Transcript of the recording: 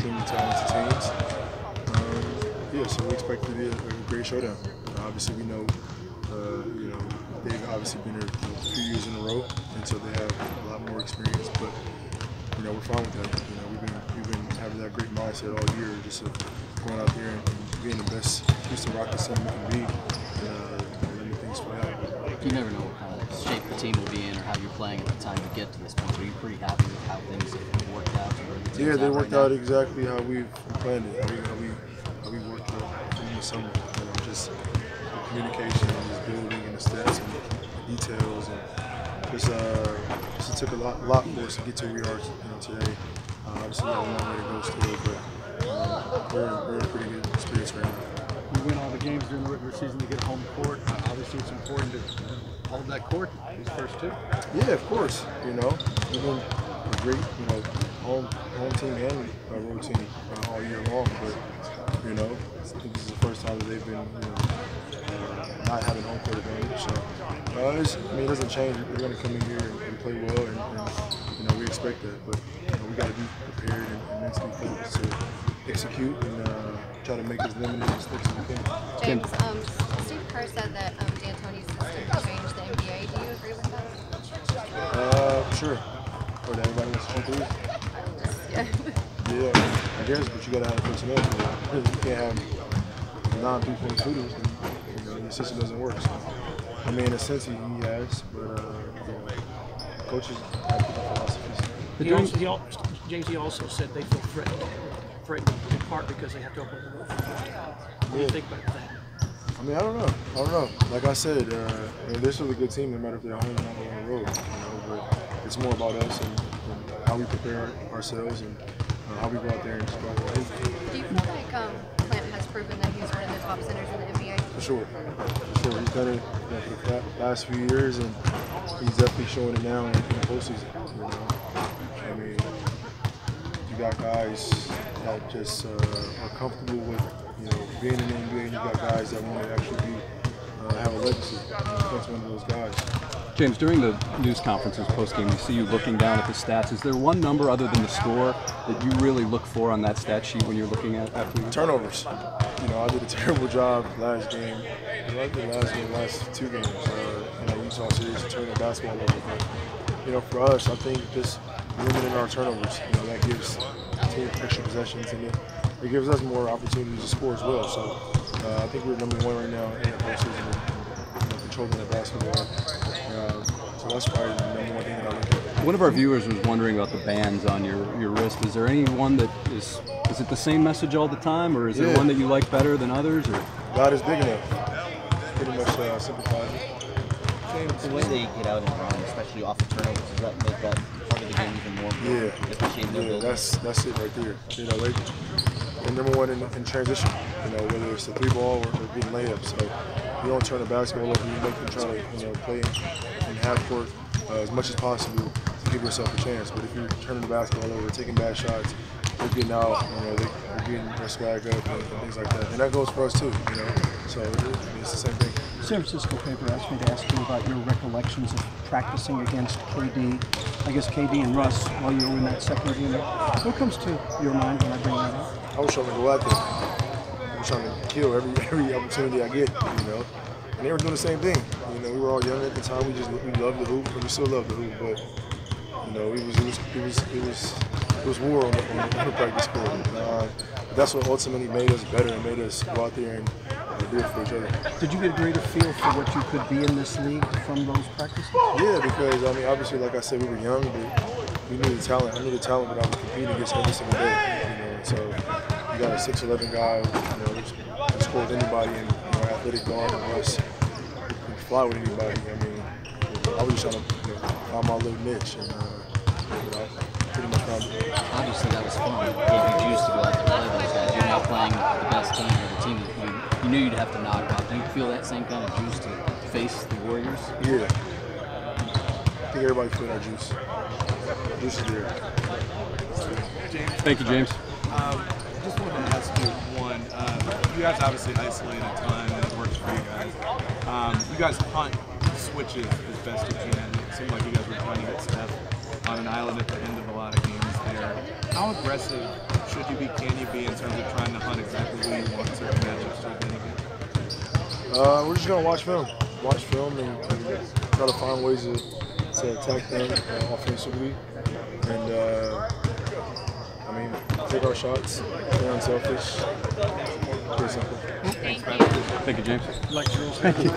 extremely talented teams. Yeah, so we expect it to be a great showdown. Obviously, we know, they've obviously been here a few years in a row, and so they have a lot more experience. But we're fine with that. We've been having that great mindset all year, just of going out there and being the best Houston Rockets team we can be, and letting things play out. You never know what kind of shape the team will be in or how you're playing at the time to get to this point. Are you pretty happy with how things have worked out? Yeah, they worked out exactly how we've planned it. How we worked it in the summer. Just the communication and just building and the steps and the details, and just it took a lot for us to get to where we are today. Obviously, we have a long way to go still, but we're in pretty good spirits right now. You win all the games during the regular season to get home court. Obviously, it's important to hold that court these first two. Yeah, of course. We've been a great, home team and road team all year long. But I think this is the first time that they've been, not having home court advantage. So it doesn't change. We're going to come in here and play well, and we expect that. But we got to be prepared and mentally focused to execute and try to make as limited mistakes as we can. James, Steve Kerr said that D'Antoni's system changed the NBA. Do you agree with that? Sure. Or that everybody wants to shoot threes? Yeah, I guess, but you got to have the personnel for that. You can't have non-3-point shooters, and the system doesn't work. So, in a sense, he has, but coaches have different philosophies. James, he also said they feel threatened in part because they have to open the door for the first time. What do you think about that? I don't know. Like I said, they're still a good team no matter if they're home or on the road. But it's more about us and how we prepare ourselves and how we go out there and just go out there. Do you feel like Clint has proven that he's one of the top centers in the NBA? For sure. He's done it for the last few years, and he's definitely showing it now in the postseason. You got guys that just are comfortable with being in the NBA, and you got guys that want to actually have a legacy. Clint's one of those guys. James, during the news conferences post-game, we see you looking down at the stats. Is there one number other than the score that you really look for on that stat sheet when you're looking at after turnovers? I did a terrible job last game. Last two games. Utah series, turning the basketball over. But for us, I think just limiting our turnovers, that gives the team extra possessions, and it gives us more opportunities to score as well. So I think we're number one right now in the postseason, controlling the basketball. So that's probably the number one thing that I look at. One of our viewers was wondering about the bands on your wrist. Is there any one that is it the same message all the time, or is there one that you like better than others? Or God is big enough. Pretty much sympathizing. The way they get out and run, especially off the turnovers, does that make that part of the game even more important? Yeah, that's it right there. They're number one in transition. Whether it's the 3-ball or getting layups. So you don't turn the basketball over. You make them try to play in half court as much as possible to give yourself a chance. But if you're turning the basketball over, taking bad shots, they're getting out. They're getting their swag up and things like that. And that goes for us too. So it's the same thing. San Francisco paper asked me to ask you about your recollections of practicing against KD. I guess KD and Russ while you were in that second unit. What comes to your mind when I bring that up? I was trying to go out there. I was trying to kill every opportunity I get, And they were doing the same thing. We were all young at the time. We loved the hoop, and we still love the hoop. But it was war on the practice court. But that's what ultimately made us better and made us go out there and do it for each other. Did you get a greater feel for what you could be in this league from those practices? Yeah, because obviously, like I said, we were young, but we knew the talent. I knew the talent that I was competing against every single day. So you got a 6'11" guy, who score with anybody, and athletic guard and Russ can fly with anybody. I was just trying to find my little niche, and pretty much found it. Obviously, that was fun. It gave you juice to go out there and play those guys. You're now playing the best team, or the team that you knew you'd have to knock out. Do you feel that same kind of juice to face the Warriors? Yeah. I think everybody feels that juice. Juice is there. Thank you, James. Just wanted to ask you one. You guys obviously isolated time and it works for you guys. You guys hunt switches as best you can. It seemed like you guys were trying to get Steph on an island at the end of a lot of games there. How aggressive should you be, can you be in terms of trying to hunt exactly who you want certain matchups to win again? We're just gonna watch film, and try to find ways to attack them offensively, and I mean, take our shots, stay unselfish, pretty simple. Thank you, James. Like Jules. Thank you.